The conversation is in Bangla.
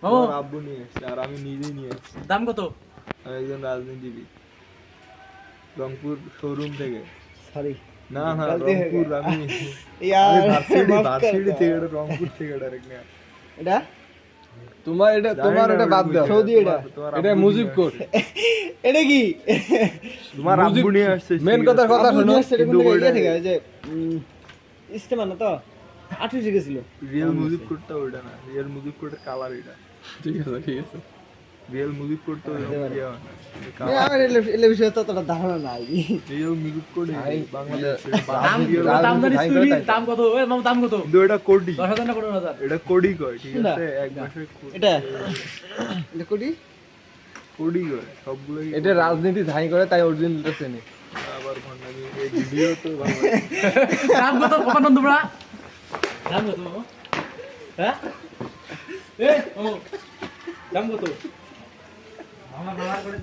আমার আব্বু নিয়ে এসছে আর আমি নিজেই নিয়ে এসছি। দাম কত? আমি একজন রাজনীতিবিদ, রংপুর শোরুম থেকে। সরি না না গলতি হয়ে রংপুর, গয়া। আমি यार ভার্সিটি থেকে এটা রংপুর থেকে ডাইরেক্ট নেয়া। এটা তোমার এটা বাদ দাও। সৌদি এটা। এটা মুজিব কোট। এটা কি তোমার আব্বু নিয়ে আসছে। মেন কথা আব্বু শোনো। নিয়ে আসছে, এটা কোন কিন্তু থেকে? ওইটা- ইয়ে থেকে, ওই যে ইস্তেমা না তো 28 গেছিল। রিয়েল মুজিব কোটটা ওইটা না, রিয়েল মুজিব কোটের কালার এটা। ঠিক আছে। রিয়েল মুজিব কোট তো হতে পারে। ইয়ে হয় না। আমার এলে বিষয়ে তো ততটা ধারণা নাই। রিয়েল মুজিব কোট বাংলাদেশ দাম দাম জানিস তুই? দাম কত? ওই মামা দাম কত? কিন্তু এটা কোডি, 10,000 না 15,000? এটা কোডি কয়, ঠিক না। আছে? এক মাসের এটা এটা কোটি কোডি কয় সবগুলোই। এটা রাজনীতি ধাই করে তাই অরিজিনালটা চেনে। আবার ভণ্ডামি, এই ভিডিও তো ভালো। দাম কত? কখন তোমরা? দাম কত? হ্যাঁ? ও দাম কত? আমার বাবার করে